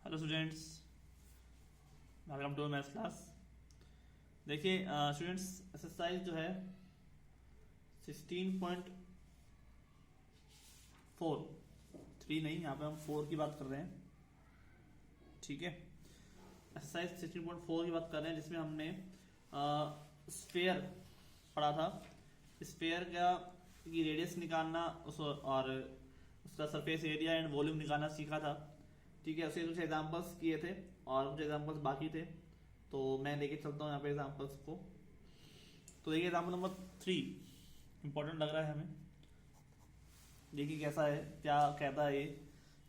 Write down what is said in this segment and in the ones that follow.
Hello students, welcome to maths class. देखिए students, exercise जो है 16.4 3 नहीं, यहाँ पे हम 4 की बात कर रहे हैं। ठीक है, एक्सरसाइज 16.4 की बात कर रहे हैं, जिसमें हमने स्फेयर पढ़ा था। स्फेयर की रेडियस निकालना और उसका सरफेस एरिया एंड वॉल्यूम निकालना सीखा था। ठीक है, उसके कुछ एग्जांपल्स किए थे और कुछ एग्जांपल्स बाकी थे, तो मैं लेके चलता हूँ यहाँ पे एग्जांपल्स को। तो देखिए एग्जांपल नंबर 3 इंपॉर्टेंट लग रहा है हमें। देखिए कैसा है, क्या कहता है ये।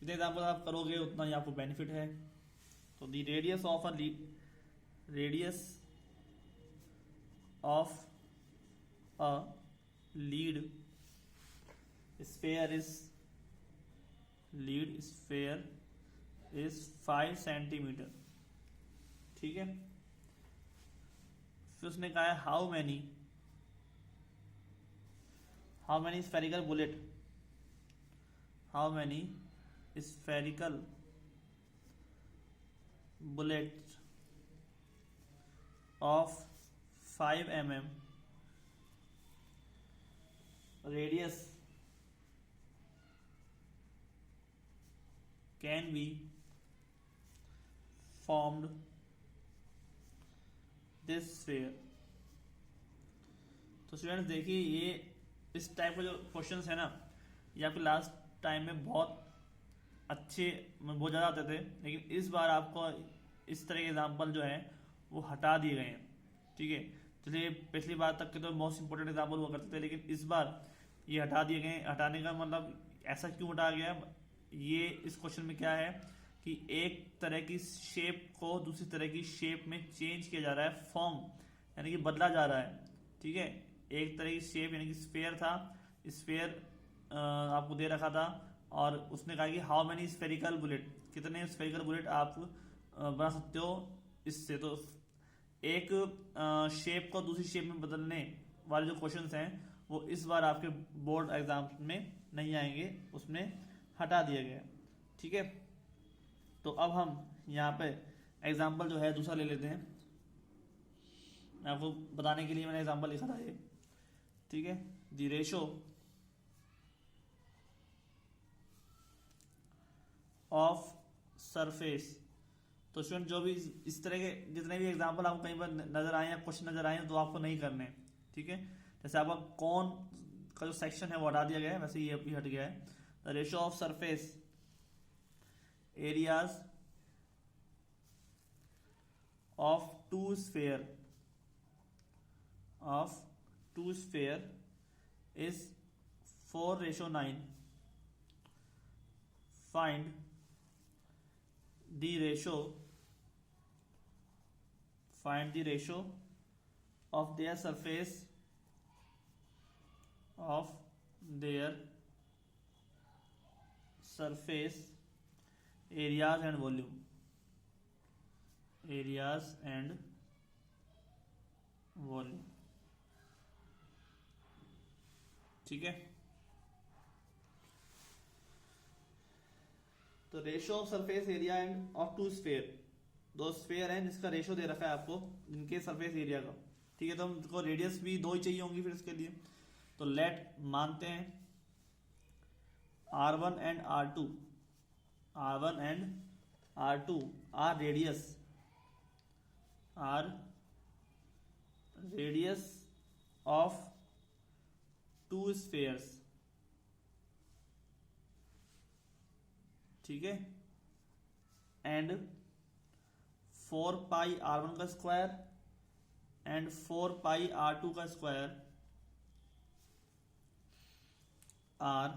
जितने एग्जांपल आप करोगे उतना ही आपको बेनिफिट है। तो the radius of a lead sphere is 5 centimetre. ठीक है, फिर उसने कहा है how many spherical bullet of 5 mm radius can be formed this sphere। तो स्टूडेंट्स देखिए, ये इस टाइप का जो क्वेश्चंस है ना, ये आपके लास्ट टाइम में बहुत ज़्यादा आते थे, लेकिन इस बार आपको इस तरह के एग्जाम्पल जो है वो हटा दिए गए हैं। ठीक है, चलिए पिछली बार तक के तो मोस्ट इंपोर्टेंट एग्जाम्पल हुआ करते थे, लेकिन इस बार ये हटा दिए गए। हटाने का मतलब ऐसा क्यों हटा गया, ये इस क्वेश्चन में क्या है कि एक तरह की शेप को दूसरी तरह की शेप में चेंज किया जा रहा है, फॉर्म यानी कि बदला जा रहा है। ठीक है, एक तरह की शेप यानी कि स्फेयर था, स्फेयर आपको दे रखा था और उसने कहा कि हाउ मेनी स्फेरिकल बुलेट, कितने स्फेरिकल बुलेट आप बना सकते हो इससे। तो एक शेप को दूसरी शेप में बदलने वाले जो क्वेश्चंस हैं वो इस बार आपके बोर्ड एग्जाम में नहीं आएंगे, उसमें हटा दिया गया। ठीक है, तो अब हम यहाँ पे एग्जाम्पल जो है दूसरा ले लेते हैं। आपको बताने के लिए मैंने एग्जाम्पल लिखा था ये। ठीक है, द रेशो ऑफ सरफेस। तो स्टूडेंट जो भी इस तरह के जितने भी एग्जाम्पल आपको कहीं पर नजर आए या क्वेश्चन नजर आए तो आपको नहीं करने। ठीक है, जैसे आपका कौन का जो सेक्शन है वो हटा दिया गया है, वैसे ये भी हट गया है। The ratio of surface areas of two sphere is 4:9. Find the ratio of their surface areas and volume। ठीक है, तो ratio of surface area and of two sphere, दो स्फेयर हैं जिसका रेशो दे रखा है आपको इनके सरफेस एरिया का। ठीक है, तो हमको रेडियस भी 2 ही चाहिए होंगी फिर इसके लिए। तो लेट मानते हैं R1 and R2 are radius of two spheres। ठीक है, एंड 4 पाई R1 का स्क्वायर एंड 4 पाई R2 का square are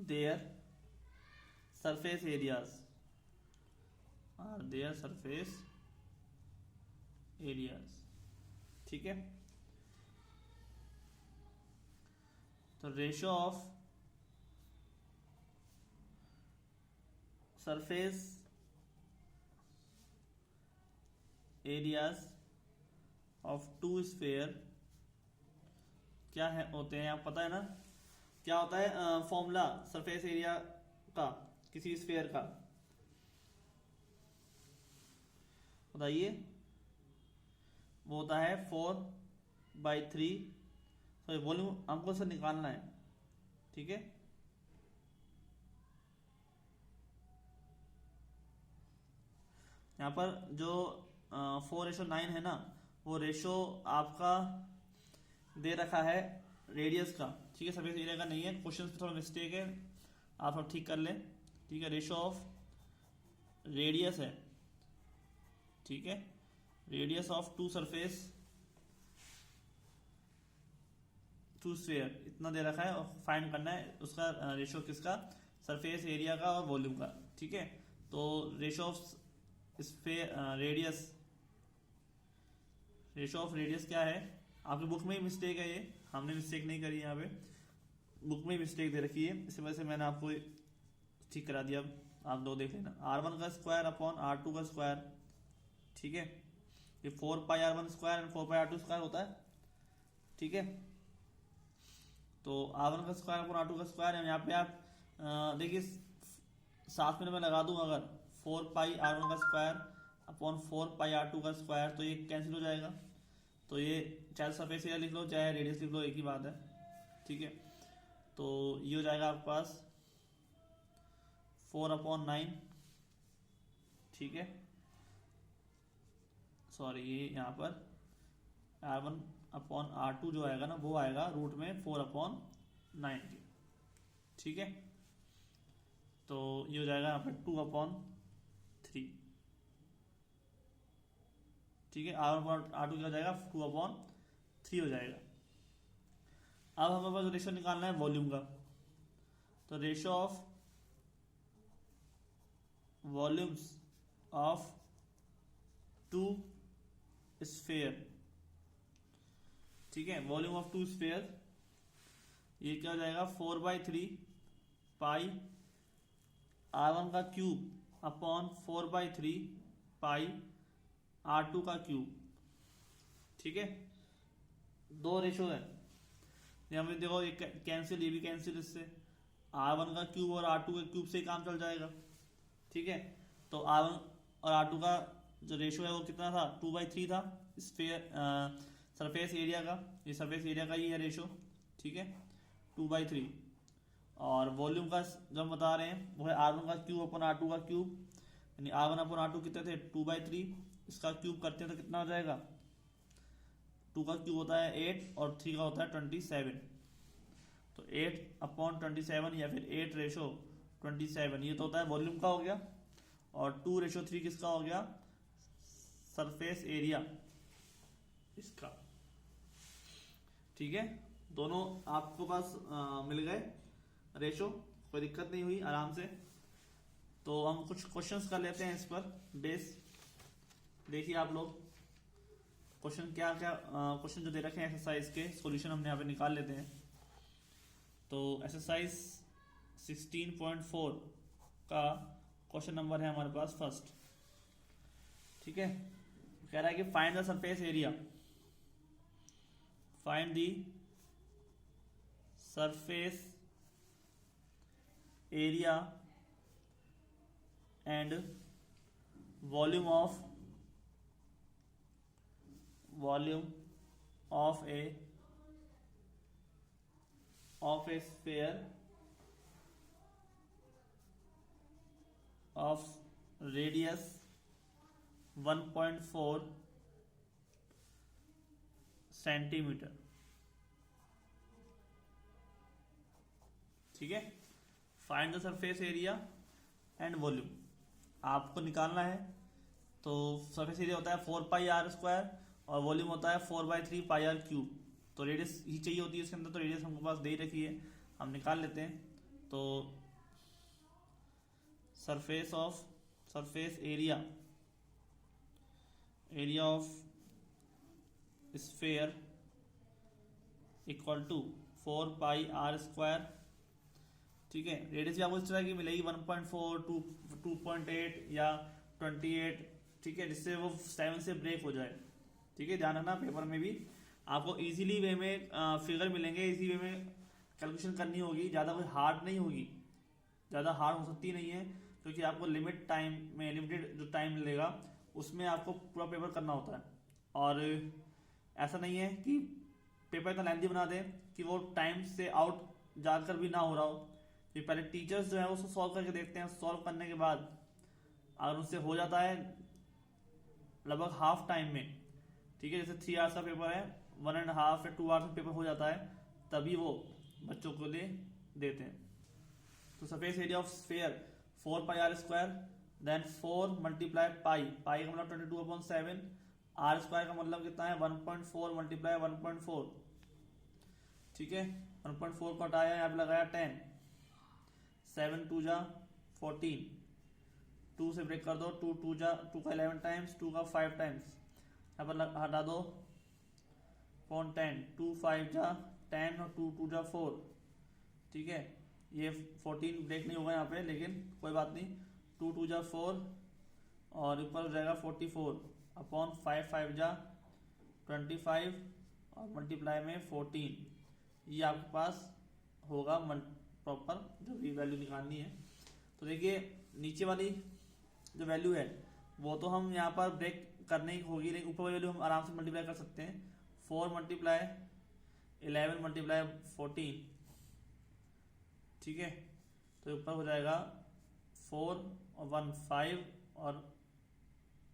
their surface areas। ठीक है, तो ratio of surface areas of two sphere क्या है होते हैं, आप पता है ना क्या होता है फॉर्मूला सरफेस एरिया का, किसी स्फीयर का, बताइए। वो होता है 4/3, सॉरी वॉल्यूम हमको से निकालना है, ठीक है। यहाँ पर जो 4:9 है ना, वो रेशो आपका दे रखा है रेडियस का, ठीक है, सरफेस एरिया का नहीं है। क्वेश्चन पे थोड़ा मिस्टेक है, आप सब ठीक कर लें, ठीक है। रेशो ऑफ रेडियस है, ठीक है, radius of two surface to sphere इतना दे रखा है, और फाइंड करना है उसका रेशो किसका, सरफेस एरिया का और वॉल्यूम का, ठीक है। तो ratio of radius, ratio of radius क्या है, आपकी बुक में ही मिस्टेक है, ये हमने मिस्टेक नहीं करी, यहाँ पे बुक में ही मिस्टेक दे रखी है, इसी वजह से मैंने आपको ठीक करा दिया। अब आप दो देख लेना, R1 का स्क्वायर अपॉन R2 का स्क्वायर, ठीक है। ये 4πr1 square and 4πr2 square होता है, ठीक है। तो R1 का स्क्वायर अपॉन R2 का स्क्वायर है। यहाँ पे आप देखिए साथ में मैं लगा दूं, अगर 4πr1 का स्क्वायर अपॉन 4πr2 का स्क्वायर, तो ये कैंसिल हो जाएगा। तो ये चाहे सरफेस एरिया लिख लो चाहे रेडियस लिख लो, एक ही बात है, ठीक है। तो ये हो जाएगा आपके पास 4/9, ठीक है। सॉरी, ये यहाँ पर R1/R2 जो आएगा ना, वो आएगा रूट में 4/9 के, ठीक है। तो ये हो जाएगा यहाँ पर 2/3, ठीक है। R1/R2 क्या हो जाएगा, 2/3 हो जाएगा। अब हमारे पास रेशो निकालना है वॉल्यूम का, तो ratio of volumes of two sphere, ठीक है, वॉल्यूम ऑफ टू स्फीयर, ये क्या हो जाएगा 4/3 पाई R1 का क्यूब अपॉन 4/3 पाई R2 का क्यूब, ठीक है। दो रेशो है, यहाँ पे देखो ये कैंसिल, ये भी कैंसिल, इससे R1 का क्यूब और R2 के क्यूब से काम चल जाएगा, ठीक है। तो R1 और R2 का जो रेशो है वो कितना था, 2/3 था स्फीयर सरफेस एरिया का, ये सरफेस एरिया का ही है रेशो, ठीक है, 2/3। और वॉल्यूम का जो हम बता रहे हैं वो है R1 का क्यूब अपन R2 का क्यूब, यानी R1/R2 कितने थे 2/3, इसका क्यूब करते हैं तो कितना हो जाएगा, 2 का क्यूब होता है 8 और 3 का होता है 27, तो 8/27 या फिर 8:27, ये तो होता है वॉल्यूम का हो गया। और 2:3 किसका हो गया, सरफेस एरिया इसका, ठीक है। दोनों आपको पास मिल गए रेशो, कोई दिक्कत नहीं हुई, आराम से। तो हम कुछ क्वेश्चंस कर लेते हैं इस पर बेस, देखिए आप लोग क्वेश्चन क्या क्या क्वेश्चन जो दे रखे हैं एक्सरसाइज के सॉल्यूशन हम यहाँ पे निकाल लेते हैं। तो एक्सरसाइज 16.4 का क्वेश्चन नंबर है हमारे पास फर्स्ट, ठीक है। कह रहा है कि find the surface area, find the surface area and volume of a sphere of radius 1.4 centimetre, ठीक है। Find the surface area and volume आपको निकालना है। तो सरफेस एरिया होता है 4πr² और वॉल्यूम होता है 4/3 πr³। तो रेडियस ही चाहिए होती है इसके अंदर, तो रेडियस हमको पास दे रखी है, हम निकाल लेते हैं। तो surface area of sphere equal to 4πr², ठीक है। रेडियस भी आपको इस तरह की मिलेगी 1.4, 2.8 या 28, ठीक है, जिससे वो 7 से ब्रेक हो जाए, ठीक है। ध्यान रखना पेपर में भी आपको इजीली वे में फिगर मिलेंगे, इजी वे में कैलकुलेशन करनी होगी, ज़्यादा कोई हार्ड नहीं होगी, ज़्यादा हार्ड हो सकती नहीं है, क्योंकि आपको लिमिट टाइम में, लिमिटेड जो टाइम मिलेगा उसमें आपको पूरा पेपर करना होता है। और ऐसा नहीं है कि पेपर इतना लेंथी बना दें कि वो टाइम से आउट जाकर भी ना हो रहा हो। तो पहले टीचर्स जो है उसको सॉल्व करके देखते हैं, सॉल्व करने के बाद अगर उससे हो जाता है लगभग हाफ टाइम में, ठीक है, जैसे 3 आवर्स का पेपर है, 1.5 या 2 आवर्स में पेपर हो जाता है, तभी वो बच्चों को लिए देते हैं। तो surface area of sphere 4 pi r square, then 4 multiply pi, pi का मतलब 22/7, आर स्क्वायर का मतलब कितना है 1.4 मल्टीप्लाई 1.4, ठीक है। 1.4 को हटाया, यहाँ पे लगाया 10, 7 2 जा 14, 2 से ब्रेक कर दो, 2 2 जा 2 का 11 टाइम्स, 2 का 5 टाइम्स, यहाँ पर हटा दो 10, 2 5 जा 10 और 2 2 जा 4, ठीक है। ये 14 ब्रेक नहीं होगा यहाँ पे, लेकिन कोई बात नहीं, 2 2 जा 4 और ऊपर हो जाएगा 44 अपॉन 5 5 जा 25 और मल्टीप्लाई में 14। ये आपके पास होगा प्रॉपर जो भी वैल्यू निकालनी है। तो देखिए नीचे वाली जो वैल्यू है वो तो हम यहाँ पर ब्रेक करने की होगी, लेकिन ऊपर वाली वैल्यू हम आराम से मल्टीप्लाई कर सकते हैं। 4 मल्टीप्लाई 11 मल्टीप्लाई 14, ठीक है। तो ऊपर हो जाएगा 4 और 1 5 और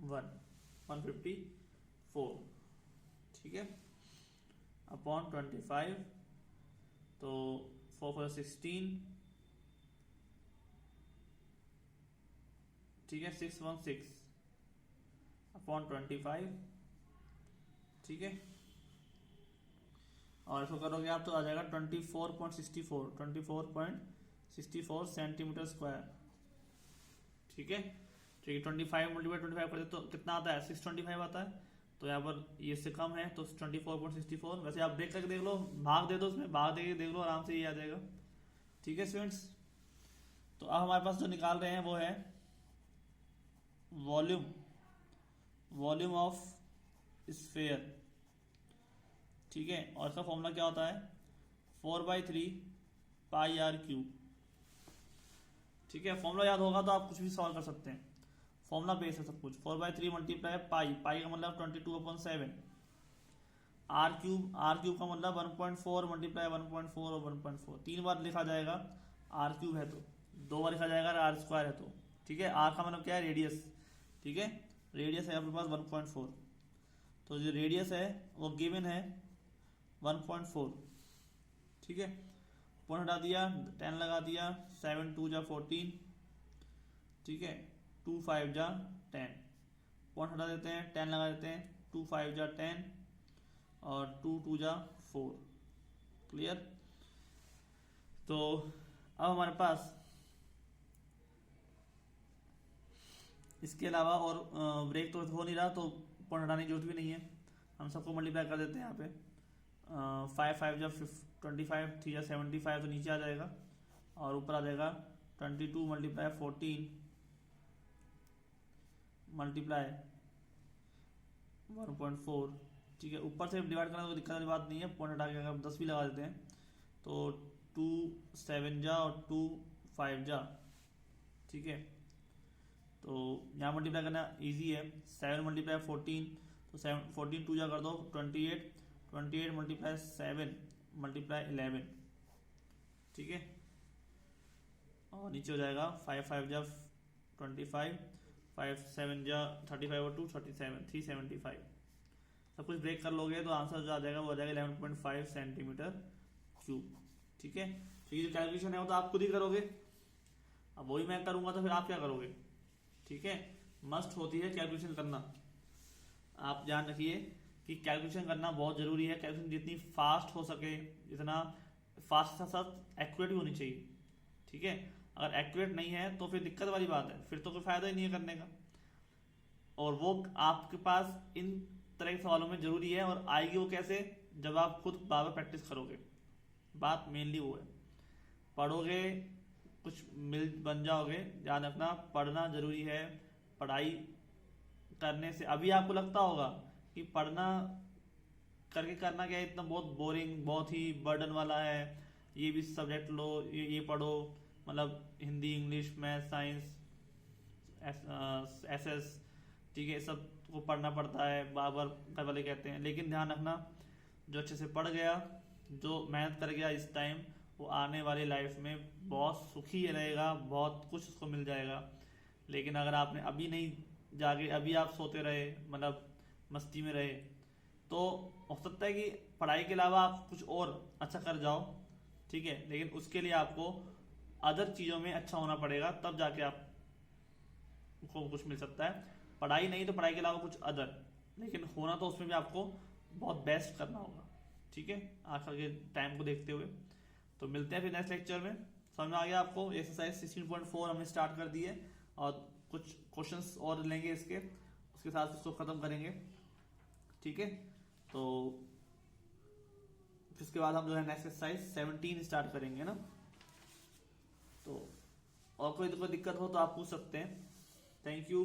1 154, ठीक है, अपॉन 25। तो 4 4 16, ठीक है, 616 अपॉन 25, ठीक है। और इसको करोगे आप तो आ जाएगा 24.64 सेंटीमीटर स्क्वायर, ठीक है। ठीक है, 25 मल्टीप्लाई 25 करते तो कितना आता है 625 आता है। तो यहाँ पर ये से कम है तो 24.64। वैसे आप ब्रेक करके देख लो, भाग दे दो, उसमें भाग दे के देख लो, आराम से ये आ जाएगा, ठीक है स्टूडेंट्स। तो अब हमारे पास जो निकाल रहे हैं वो है वॉल्यूम ऑफ स्फीयर, ठीक है। और इसका फॉर्मूला क्या होता है 4/3 पाई आर क्यूब, ठीक है। फॉर्मूला याद होगा तो आप कुछ भी सॉल्व कर सकते हैं, फॉर्मूला बेस है सब कुछ। 4/3 मल्टीप्लाई पाई, पाई का मतलब 22/7, आर क्यूब का मतलब 1.4 मल्टीप्लाई 1.4 और 1.4, 3 बार लिखा जाएगा, आर क्यूब है तो 2 बार लिखा जाएगा, आर स्क्वायर है तो, ठीक है। आर का मतलब क्या है रेडियस, ठीक है, रेडियस है आपके पास 1.4, तो जो रेडियस है वो गिवन है 1.4, ठीक है। पॉइंट हटा दिया, 10 लगा दिया, 7 2 जा 14, ठीक है, 2 5 जा 10, पॉइंट हटा देते हैं, 10 लगा देते हैं, 2 5 जा 10 और 2 2 जा 4, क्लियर। तो अब हमारे पास इसके अलावा और ब्रेक तो हो नहीं रहा, तो पॉइंट हटाने की जरूरत भी नहीं है, हम सबको मल्टीप्लाई कर देते हैं यहाँ पे। 5 5 जा 25, 3 जा 75, तो नीचे आ जाएगा और ऊपर आ जाएगा 22 मल्टीप्लाई 14 मल्टीप्लाई 1.4, ठीक है। ऊपर से डिवाइड करना तो दिक्कत वाली बात नहीं है, पॉइंट हटा के अगर 10 भी लगा देते हैं तो 2 7 जा और 2 5 जा, ठीक है। तो यहाँ मल्टीप्लाई करना इजी है, 7 मल्टीप्लाई 14, तो 14 2 जा कर दो 28 मल्टीप्लाई 7 मल्टीप्लाई 11, ठीक है। और नीचे हो जाएगा 5 5 जा 25, 5 7 जा 35 और 2 37, 375। सब कुछ ब्रेक कर लोगे तो आंसर जो आ जाएगा वो आ जाएगा 11.5 सेंटीमीटर क्यूब, ठीक है। तो ये जो कैलकुलेशन है वो तो आप खुद ही करोगे, अब वही मैं करूंगा तो फिर आप क्या करोगे, ठीक है। मस्ट होती है कैलकुलेशन करना, आप ध्यान रखिए कि कैलकुलेशन करना बहुत जरूरी है। कैलकुलेशन जितनी फास्ट हो सके, जितना फास्ट के साथ एक्यूरेट भी होनी चाहिए, ठीक है। अगर एक्यूरेट नहीं है तो फिर दिक्कत वाली बात है, फिर तो कोई फायदा ही नहीं है करने का। और वो आपके पास इन तरह के सवालों में जरूरी है, और आएगी वो कैसे, जब आप खुद बार बार प्रैक्टिस करोगे। बात मेनली वो है, पढ़ोगे कुछ मिल बन जाओगे। ध्यान रखना पढ़ना जरूरी है, पढ़ाई करने से अभी आपको लगता होगा कि पढ़ना करके करना क्या है, इतना बहुत बोरिंग, बहुत ही बर्डन वाला है, ये भी सब्जेक्ट लो, ये पढ़ो, मतलब Hindi, English, math, science, SS, ठीक है, सब को पढ़ना पड़ता है, बार बार घर वाले कहते हैं। लेकिन ध्यान रखना, जो अच्छे से पढ़ गया, जो मेहनत कर गया इस टाइम, वो आने वाली लाइफ में बहुत सुखी रहेगा, बहुत कुछ उसको मिल जाएगा। लेकिन अगर आपने अभी नहीं जागे, अभी आप सोते रहे, मतलब मस्ती में रहे, तो हो सकता है कि पढ़ाई के अलावा आप कुछ और अच्छा कर जाओ, ठीक है, लेकिन उसके लिए आपको अदर चीज़ों में अच्छा होना पड़ेगा, तब जाके आपको कुछ मिल सकता है। पढ़ाई नहीं तो पढ़ाई के अलावा कुछ अदर, लेकिन होना तो उसमें भी आपको बहुत बेस्ट करना होगा, ठीक है, आजकल के टाइम को देखते हुए। तो मिलते हैं फिर नेक्स्ट लेक्चर में। समझ में आ गया आपको? एक्सरसाइज 16.4 हमने स्टार्ट कर दी है और कुछ क्वेश्चंस और लेंगे इसके, उसके साथ इसको खत्म करेंगे, ठीक है। तो फिर इसके बाद हम जो है नेक्स्ट एक्सरसाइज 17 स्टार्ट करेंगे ना। तो और कोई दिक्कत हो तो आप पूछ सकते हैं। Thank you.